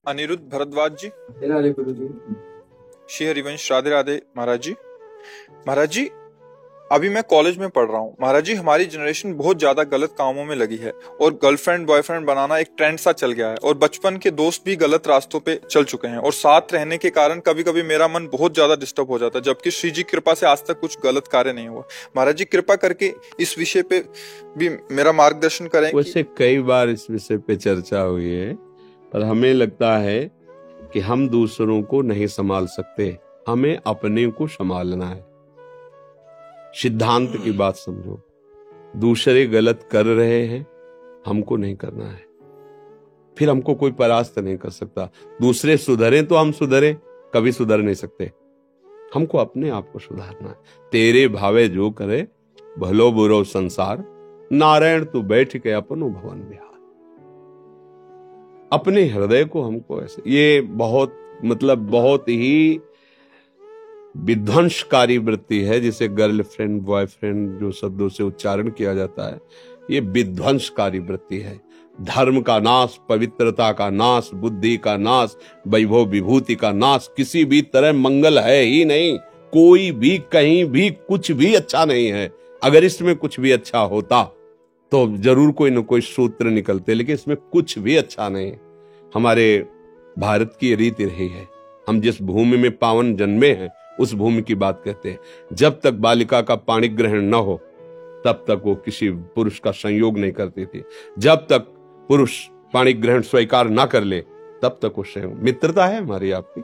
अनिरुद्ध भरद्वाज जी। राधे गुरु जी। श्री हरिवंश। राधे राधे महाराज जी। महाराज जी, अभी मैं कॉलेज में पढ़ रहा हूँ। महाराज जी, हमारी जनरेशन बहुत ज्यादा गलत कामों में लगी है और गर्लफ्रेंड बॉयफ्रेंड बनाना एक ट्रेंड सा चल गया है और बचपन के दोस्त भी गलत रास्तों पे चल चुके हैं और साथ रहने के कारण कभी कभी मेरा मन बहुत ज्यादा डिस्टर्ब हो जाता है, जबकि श्री जी कृपा से आज तक कुछ गलत कार्य नहीं हुआ। महाराज जी, कृपा करके इस विषय पे भी मेरा मार्गदर्शन करें। वैसे कई बार इस विषय पे चर्चा हुई है, पर हमें लगता है कि हम दूसरों को नहीं संभाल सकते, हमें अपने को संभालना है। सिद्धांत की बात समझो, दूसरे गलत कर रहे हैं, हमको नहीं करना है, फिर हमको कोई परास्त नहीं कर सकता। दूसरे सुधरे तो हम सुधरे, कभी सुधर नहीं सकते। हमको अपने आप को सुधारना है। तेरे भावे जो करे, भलो बुरो संसार, नारायण तू बैठ के अपनो भवन बिहार। अपने हृदय को हमको ऐसे, ये बहुत ही विध्वंसकारी वृत्ति है, जिसे गर्लफ्रेंड बॉयफ्रेंड जो शब्दों से उच्चारण किया जाता है, ये विध्वंसकारी वृत्ति है। धर्म का नाश, पवित्रता का नाश, बुद्धि का नाश, वैभव विभूति का नाश, किसी भी तरह मंगल है ही नहीं। कोई भी कहीं भी कुछ भी अच्छा नहीं है। अगर इसमें कुछ भी अच्छा होता तो जरूर कोई न कोई सूत्र निकलते, लेकिन इसमें कुछ भी अच्छा नहीं है। हमारे भारत की रीति रही है, हम जिस भूमि में पावन जन्मे हैं उस भूमि की बात कहते हैं। जब तक बालिका का पाणी ग्रहण न हो तब तक वो किसी पुरुष का संयोग नहीं करती थी। जब तक पुरुष पाणी ग्रहण स्वीकार ना कर ले तब तक वो संयोग। मित्रता है हमारी आपकी,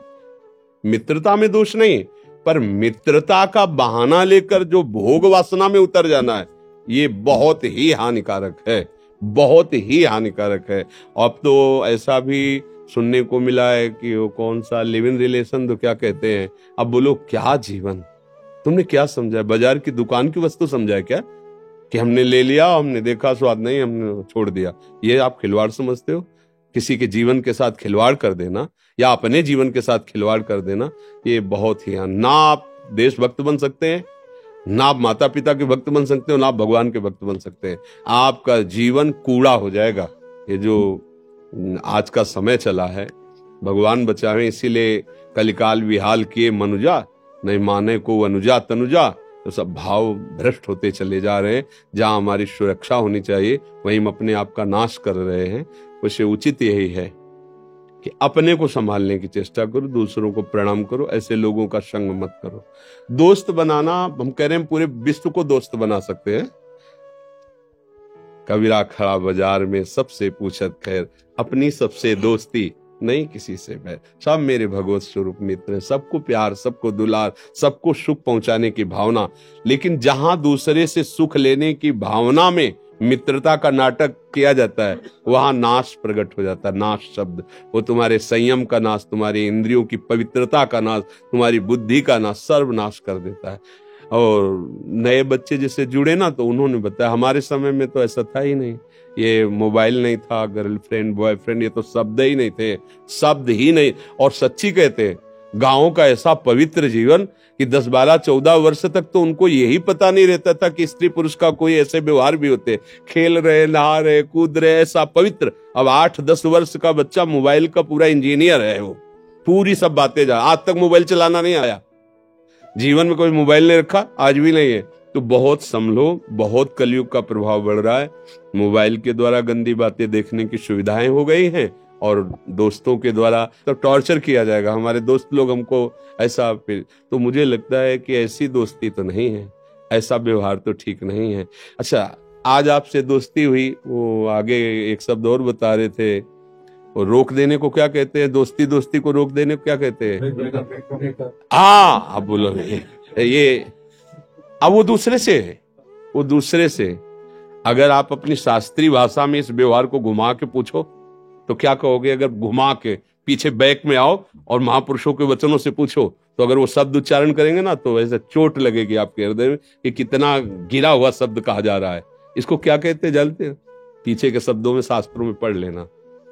मित्रता में दोष नहीं, पर मित्रता का बहाना लेकर जो भोग वासना में उतर जाना है, ये बहुत ही हानिकारक है, बहुत ही हानिकारक है। अब तो ऐसा भी सुनने को मिला है कि वो कौन सा लिव इन रिलेशन तो क्या कहते हैं। अब बोलो, क्या जीवन, तुमने क्या समझा? बाजार की दुकान की वस्तु समझा है क्या? कि हमने ले लिया, हमने देखा स्वाद नहीं, हमने छोड़ दिया। ये आप खिलवाड़ समझते हो? किसी के जीवन के साथ खिलवाड़ कर देना या अपने जीवन के साथ खिलवाड़ कर देना, ये बहुत ही, ना आप देशभक्त बन सकते हैं, ना आप माता पिता के भक्त बन सकते हो, ना आप भगवान के भक्त बन सकते हैं। आपका जीवन कूड़ा हो जाएगा। ये जो आज का समय चला है, भगवान बचावे, इसीलिए कलिकाल विहाल किए मनुजा, नहीं माने को अनुजा तनुजा। तो सब भाव भ्रष्ट होते चले जा रहे हैं। जहां हमारी सुरक्षा होनी चाहिए वहीं हम अपने आप का नाश कर रहे हैं। वैसे उचित यही है कि अपने को संभालने की चेष्टा करो, दूसरों को प्रणाम करो, ऐसे लोगों का संग मत करो। दोस्त बनाना, हम कह रहे हैं पूरे विश्व को दोस्त बना सकते हैं। कबीरा खड़ा बाजार में सबसे पूछत खैर, अपनी सबसे दोस्ती नहीं किसी से बैर। सब मेरे भगवत स्वरूप मित्र हैं, सबको प्यार, सबको दुलार, सबको सुख पहुंचाने की भावना। लेकिन जहां दूसरे से सुख लेने की भावना में मित्रता का नाटक किया जाता है, वहां नाश प्रकट हो जाता है। नाश शब्द, वो तुम्हारे संयम का नाश, तुम्हारी इंद्रियों की पवित्रता का नाश, तुम्हारी बुद्धि का नाश, सर्वनाश कर देता है। और नए बच्चे जिससे जुड़े ना, तो उन्होंने बताया हमारे समय में तो ऐसा था ही नहीं। ये मोबाइल नहीं था, गर्लफ्रेंड बॉयफ्रेंड, ये तो शब्द ही नहीं थे, शब्द ही नहीं। और सच्ची कहते हैं, गाँव का ऐसा पवित्र जीवन कि 10, 12, 14 वर्ष तक तो उनको यही पता नहीं रहता था कि स्त्री पुरुष का कोई ऐसे व्यवहार भी होते। खेल रहे, नहा रहे, कूद रहे, ऐसा पवित्र। अब 8-10 वर्ष का बच्चा मोबाइल का पूरा इंजीनियर है, वो पूरी सब बातें जा। आज तक मोबाइल चलाना नहीं आया, जीवन में कोई मोबाइल नहीं रखा, आज भी नहीं है। तो बहुत संभलो, बहुत कलयुग का प्रभाव बढ़ रहा है। मोबाइल के द्वारा गंदी बातें देखने की सुविधाएं हो गई हैं और दोस्तों के द्वारा तो टॉर्चर किया जाएगा। हमारे दोस्त लोग हमको ऐसा, तो मुझे लगता है कि ऐसी दोस्ती तो नहीं है, ऐसा व्यवहार तो ठीक नहीं है। अच्छा, आज आपसे दोस्ती हुई, वो आगे एक शब्द और बता रहे थे, वो रोक देने को क्या कहते हैं? दोस्ती को रोक देने को क्या कहते हैं? हाँ, अब बोलो ये, अब वो दूसरे से है, वो दूसरे से। अगर आप अपनी शास्त्रीय भाषा में इस व्यवहार को घुमा के पूछो तो क्या कहोगे? अगर घुमा के पीछे बैक में आओ और महापुरुषों के वचनों से पूछो, तो अगर वो शब्द उच्चारण करेंगे ना, तो ऐसे चोट लगेगी आपके हृदय में कि कितना गिरा हुआ शब्द कहा जा रहा है। इसको क्या कहते हैं जानते हैं? पीछे के शब्दों में शास्त्रों में पढ़ लेना।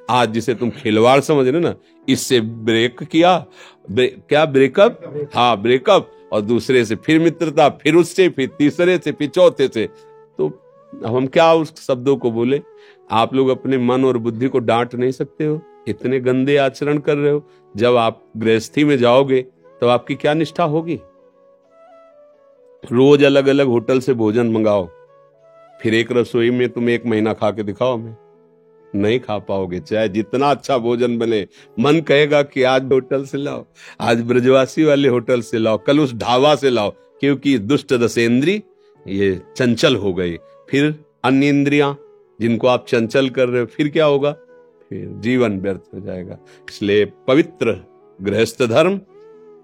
आज जिसे तुम खिलवाड़ समझ रहे ना, इससे ब्रेक किया, क्या ब्रेकअप? हाँ, ब्रेकअप। और दूसरे से फिर मित्रता, फिर उससे, फिर तीसरे से, फिर चौथे से। तो हम क्या उस शब्दों को बोले? आप लोग अपने मन और बुद्धि को डांट नहीं सकते हो, इतने गंदे आचरण कर रहे हो। जब आप गृहस्थी में जाओगे तो आपकी क्या निष्ठा होगी? रोज अलग अलग होटल से भोजन मंगाओ, फिर एक रसोई में तुम 1 महीना खा के दिखाओ, हमें नहीं खा पाओगे। चाहे जितना अच्छा भोजन बने, मन कहेगा कि आज होटल से लाओ, आज ब्रजवासी वाले होटल से लाओ, कल उस ढाबा से लाओ, क्योंकि दुष्ट दशेंद्री ये चंचल हो गई। फिर अन्य इंद्रियां जिनको आप चंचल कर रहे हो, फिर क्या होगा? फिर जीवन व्यर्थ हो जाएगा। इसलिए पवित्र गृहस्थ धर्म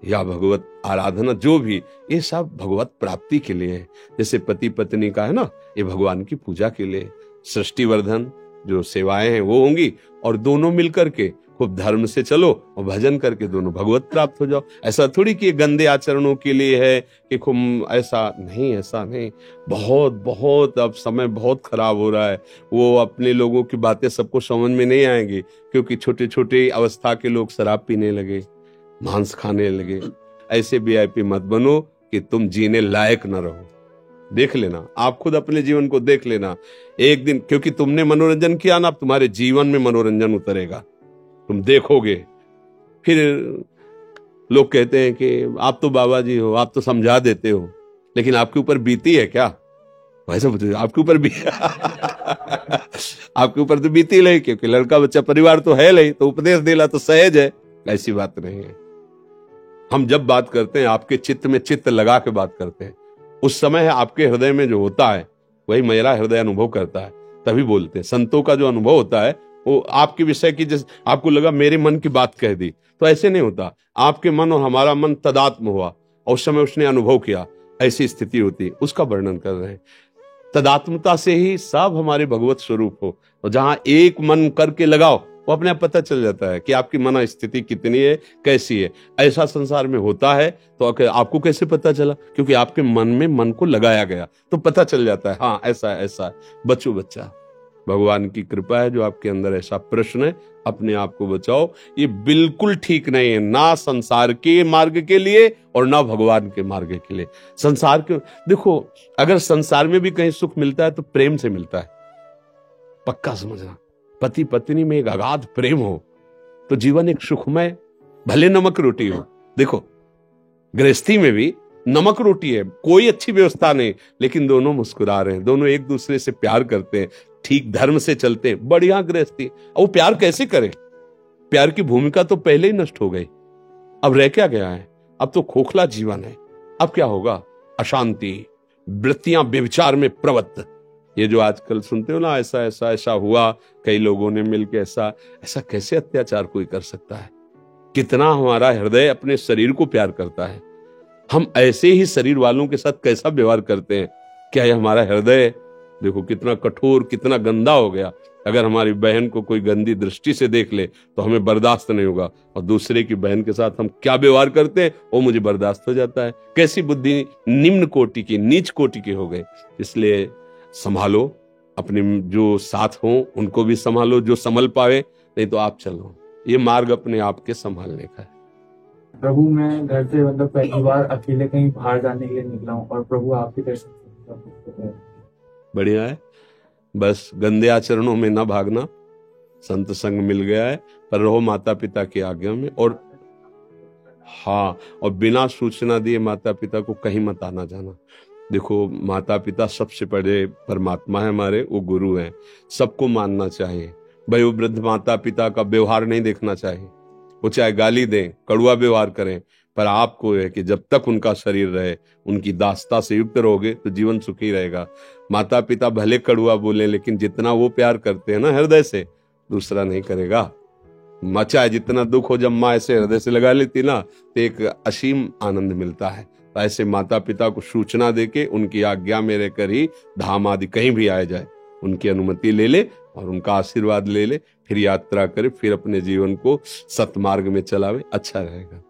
या भगवत आराधना जो भी, ये सब भगवत प्राप्ति के लिए है। जैसे पति पत्नी का है ना, ये भगवान की पूजा के लिए। सृष्टिवर्धन जो सेवाएं हैं वो होंगी, और दोनों मिलकर के खूब धर्म से चलो और भजन करके दोनों भगवत प्राप्त हो जाओ। ऐसा थोड़ी कि गंदे आचरणों के लिए है कि खूब, ऐसा नहीं। बहुत बहुत अब समय बहुत खराब हो रहा है। वो अपने लोगों की बातें सबको समझ में नहीं आएंगी, क्योंकि छोटे छोटे अवस्था के लोग शराब पीने लगे, मांस खाने लगे। ऐसे वीआईपी मत बनो कि तुम जीने लायक न रहो। देख लेना, आप खुद अपने जीवन को देख लेना एक दिन, क्योंकि तुमने मनोरंजन किया ना, अब तुम्हारे जीवन में मनोरंजन उतरेगा, तुम देखोगे। फिर लोग कहते हैं कि आप तो बाबा जी हो, आप तो समझा देते हो, लेकिन आपके ऊपर बीती है क्या? वैसे आपके ऊपर भी आपके ऊपर तो बीती नहीं, क्योंकि लड़का बच्चा परिवार तो है नहीं, तो उपदेश देना तो सहज है। ऐसी बात नहीं है। हम जब बात करते हैं आपके चित्त में चित्त लगा के बात करते हैं, उस समय आपके हृदय में जो होता है वही मेरा हृदय अनुभव करता है, तभी बोलते हैं। संतों का जो अनुभव होता है वो आपके विषय की, जैसे आपको लगा मेरे मन की बात कह दी, तो ऐसे नहीं होता। आपके मन और हमारा मन तदात्म हुआ और उस समय उसने अनुभव किया, ऐसी स्थिति होती है, उसका वर्णन कर रहे हैं। तदात्मता से ही सब हमारे भगवत स्वरूप हो, और जहां एक मन करके लगाओ वो अपने आप पता चल जाता है कि आपकी मन स्थिति कितनी है, कैसी है। ऐसा संसार में होता है तो आपको कैसे पता चला? क्योंकि आपके मन में मन को लगाया गया, तो पता चल जाता है, हाँ ऐसा है। बच्चा भगवान की कृपा है जो आपके अंदर ऐसा प्रश्न है, अपने आप को बचाओ। ये बिल्कुल ठीक नहीं है, ना संसार के मार्ग के लिए और ना भगवान के मार्ग के लिए। संसार के देखो, अगर संसार में भी कहीं सुख मिलता है तो प्रेम से मिलता है, पक्का समझना। पति पत्नी में एक अगाध प्रेम हो तो जीवन एक सुखमय, भले नमक रोटी हो। देखो गृहस्थी में भी नमक रोटी है, कोई अच्छी व्यवस्था नहीं, लेकिन दोनों मुस्कुरा रहे हैं, दोनों एक दूसरे से प्यार करते हैं, ठीक धर्म से चलते हैं, बढ़िया गृहस्थी। अब वो प्यार कैसे करें? प्यार की भूमिका तो पहले ही नष्ट हो गई, अब रह क्या गया है? अब तो खोखला जीवन है। अब क्या होगा? अशांति, वृत्तियां व्यभिचार में प्रवृत्त। ये जो आजकल सुनते हो ना, ऐसा हुआ, कई लोगों ने मिलकर ऐसा कैसे अत्याचार कोई कर सकता है? कितना हमारा हृदय अपने शरीर को प्यार करता है, हम ऐसे ही शरीर वालों के साथ कैसा व्यवहार करते हैं? क्या ये हमारा हृदय देखो कितना कठोर, कितना गंदा हो गया। अगर हमारी बहन को कोई गंदी दृष्टि से देख ले तो हमें बर्दाश्त नहीं होगा, और दूसरे की बहन के साथ हम क्या व्यवहार करते हैं वो मुझे बर्दाश्त हो जाता है। कैसी बुद्धि निम्न कोटि की, नीच कोटि की हो गई। इसलिए संभालो, अपने जो साथ हो उनको भी संभालो, जो संभल पावे, नहीं तो आप चलो। ये मार्ग अपने आप के संभालने का है। प्रभु मैं घर से मतलब पहली बार अकेले कहीं बाहर जाने के लिए निकला हूँ, और प्रभु आपके दर्शन। बढ़िया है, बस गंदे आचरणों में ना भागना। संत संग मिल गया है, पर रहो माता पिता की आज्ञा में। और हाँ, और बिना सूचना दिए माता पिता को कहीं मत आना जाना। देखो माता पिता सबसे बड़े परमात्मा है हमारे, वो गुरु हैं, सबको मानना चाहिए। वयोवृद्ध माता पिता का व्यवहार नहीं देखना चाहिए, वो चाहे गाली दें, कड़वा व्यवहार करें, पर आपको है कि जब तक उनका शरीर रहे, उनकी दासता से युक्त रहोगे तो जीवन सुखी रहेगा। माता पिता भले कड़वा बोले, लेकिन जितना वो प्यार करते हैं ना हृदय से, दूसरा नहीं करेगा। चाहे जितना दुख हो, जब माँ ऐसे हृदय से लगा लेती ना तो एक असीम आनंद मिलता है। तो ऐसे माता पिता को सूचना देके उनकी आज्ञा में रहकर ही धाम आदि कहीं भी आया जाए, उनकी अनुमति ले ले और उनका आशीर्वाद ले ले, फिर यात्रा करे, फिर अपने जीवन को सतमार्ग में चलावे, अच्छा रहेगा।